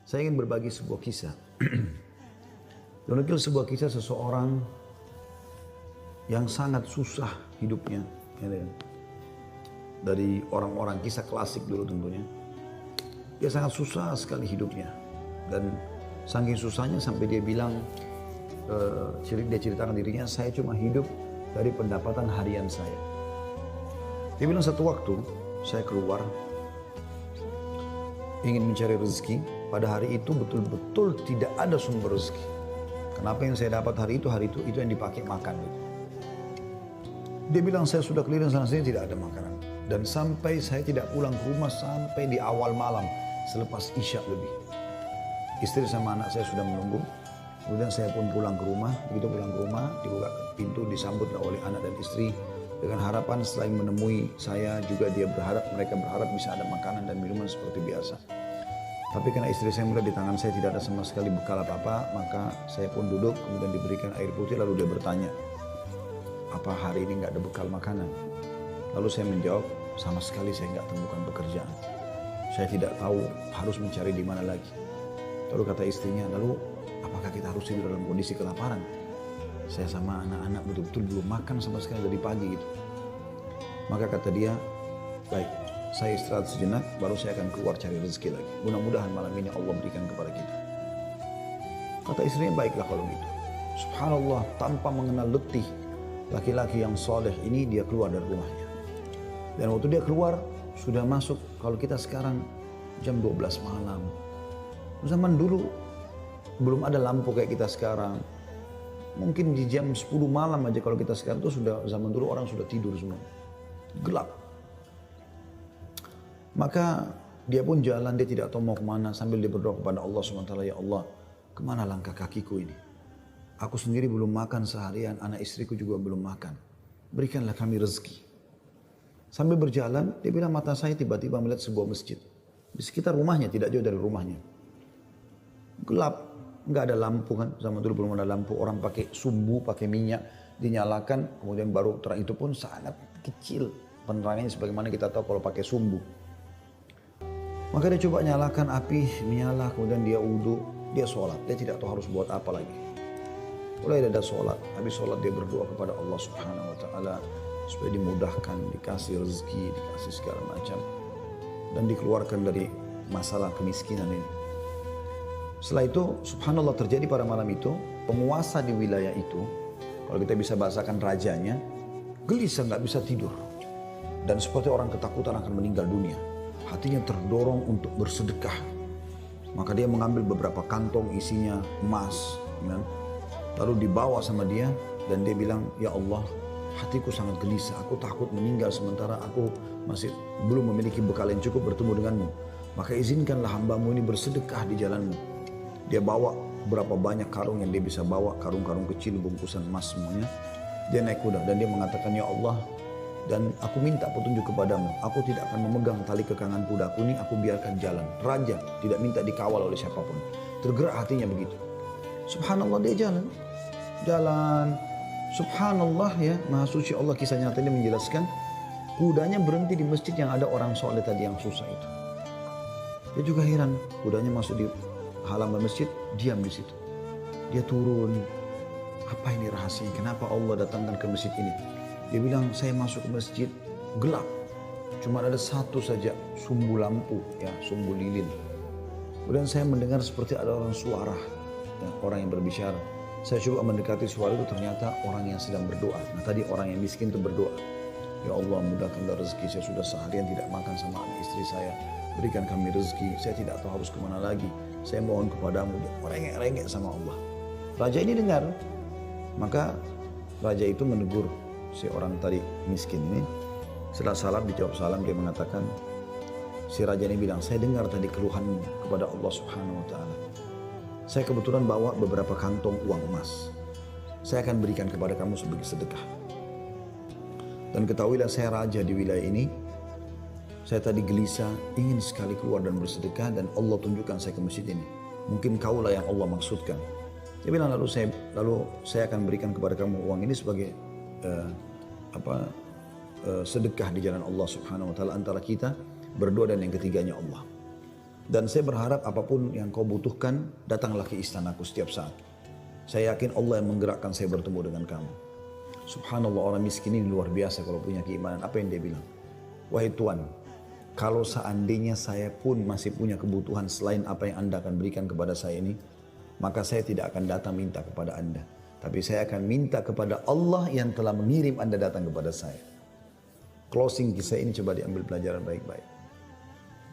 Saya ingin berbagi sebuah kisah. Menukil sebuah kisah seseorang yang sangat susah hidupnya. Dari orang-orang kisah klasik dulu tentunya. Dia sangat susah sekali hidupnya. Dan saking susahnya sampai dia bilang, dia ceritakan dirinya, saya cuma hidup dari pendapatan harian saya. Dia bilang satu waktu saya keluar ingin mencari rezeki. Pada hari itu betul-betul tidak ada sumber rezeki. Kenapa yang saya dapat hari itu yang dipakai makan. Dia bilang saya sudah keliling sana sini tidak ada makanan. Dan sampai saya tidak pulang ke rumah sampai di awal malam selepas Isya lebih. Istri sama anak saya sudah menunggu. Kemudian saya pun pulang ke rumah. Begitu pulang ke rumah, dibuka pintu, disambut oleh anak dan istri. Dengan harapan selain menemui saya juga mereka berharap bisa ada makanan dan minuman seperti biasa. Tapi karena istri saya melihat di tangan saya tidak ada sama sekali bekal apa-apa, maka saya pun duduk, kemudian diberikan air putih, lalu dia bertanya, apa hari ini nggak ada bekal makanan? Lalu saya menjawab, sama sekali saya nggak temukan pekerjaan. Saya tidak tahu harus mencari di mana lagi. Lalu kata istrinya, lalu apakah kita harus tidur dalam kondisi kelaparan? Saya sama anak-anak betul-betul belum makan sama sekali dari pagi gitu. Maka kata dia, baik, saya istirahat sejenak, baru saya akan keluar cari rezeki lagi. Mudah-mudahan malam ini Allah berikan kepada kita. Kata istrinya, baiklah kalau gitu. Subhanallah, tanpa mengenal letih, laki-laki yang soleh ini dia keluar dari rumahnya. Dan waktu dia keluar, sudah masuk, kalau kita sekarang jam 12 malam. Zaman dulu, belum ada lampu kayak kita sekarang. Mungkin di jam 10 malam aja kalau kita sekarang itu sudah, zaman dulu orang sudah tidur semua. Gelap. Maka dia pun jalan, dia tidak tahu mau kemana sambil dia berdoa kepada Allah SWT, ya Allah, kemana langkah kakiku ini? Aku sendiri belum makan seharian, anak istriku juga belum makan. Berikanlah kami rezeki. Sambil berjalan, dia bilang mata saya tiba-tiba melihat sebuah masjid. Di sekitar rumahnya, tidak jauh dari rumahnya. Gelap, nggak ada lampu kan, zaman dulu belum ada lampu, orang pakai sumbu, pakai minyak, dinyalakan, kemudian baru terang, itu pun sangat kecil penerangannya sebagaimana kita tahu kalau pakai sumbu. Maka dia coba nyalakan api, menyala, kemudian dia wudhu, dia sholat. Dia tidak tahu harus buat apa lagi. Mulai ada sholat, habis sholat dia berdoa kepada Allah Subhanahu Wa Taala supaya dimudahkan, dikasih rezeki, dikasih segala macam, dan dikeluarkan dari masalah kemiskinan ini. Setelah itu, Subhanallah, terjadi pada malam itu, penguasa di wilayah itu, kalau kita bisa bahasakan rajanya, gelisah, nggak bisa tidur, dan seperti orang ketakutan akan meninggal dunia. Hatinya terdorong untuk bersedekah. Maka dia mengambil beberapa kantong isinya emas. Ya. Lalu dibawa sama dia dan dia bilang, ya Allah, hatiku sangat gelisah. Aku takut meninggal sementara aku masih belum memiliki bekal yang cukup bertemu denganmu. Maka izinkanlah hambamu ini bersedekah di jalanmu. Dia bawa berapa banyak karung yang dia bisa bawa. Karung-karung kecil, bungkusan emas semuanya. Dia naik kuda dan dia mengatakan, ya Allah, dan aku minta petunjuk kepadamu. Aku tidak akan memegang tali kekangan kudaku ini, aku biarkan jalan. Raja tidak minta dikawal oleh siapapun. Tergerak hatinya begitu. Subhanallah, dia jalan. Jalan. Subhanallah, ya, Maha Suci Allah, kisah nyata ini menjelaskan. Kudanya berhenti di masjid yang ada orang soleh tadi yang susah itu. Dia juga heran. Kudanya masuk di halaman masjid, diam di situ. Dia turun. Apa ini rahasianya? Kenapa Allah datangkan ke masjid ini? Dia bilang, saya masuk ke masjid, gelap. Cuma ada satu saja sumbu lampu, ya, sumbu lilin. Kemudian saya mendengar seperti ada orang suara, ya, orang yang berbicara. Saya coba mendekati suara itu, ternyata orang yang sedang berdoa. Nah, tadi orang yang miskin itu berdoa. Ya Allah, mudahkanlah rezeki, saya sudah seharian tidak makan sama anak istri saya. Berikan kami rezeki, saya tidak tahu harus kemana lagi. Saya mohon kepadamu, rengek-rengek sama Allah. Raja ini dengar, maka raja itu menegur si orang tadi miskin ini. Setelah salam, dijawab salam, dia mengatakan, si raja ini bilang, saya dengar tadi keluhanmu kepada Allah Subhanahu Wa Taala. Saya kebetulan bawa beberapa kantong uang emas. Saya akan berikan kepada kamu sebagai sedekah. Dan ketahuilah, saya raja di wilayah ini. Saya tadi gelisah, ingin sekali keluar dan bersedekah, dan Allah tunjukkan saya ke masjid ini. Mungkin kaulah yang Allah maksudkan. Dia bilang, lalu saya akan berikan kepada kamu uang ini sebagai sedekah di jalan Allah Subhanahu Wa Taala antara kita berdua, dan yang ketiganya Allah. Dan saya berharap apapun yang kau butuhkan, datanglah ke istanaku setiap saat. Saya yakin Allah yang menggerakkan saya bertemu dengan kamu. Subhanallah, orang miskin ini luar biasa kalau punya keimanan. Apa yang dia bilang? Wahai Tuhan, kalau seandainya saya pun masih punya kebutuhan selain apa yang Anda akan berikan kepada saya ini, maka saya tidak akan datang minta kepada Anda. Tapi saya akan minta kepada Allah yang telah mengirim Anda datang kepada saya. Closing kisah ini coba diambil pelajaran baik-baik.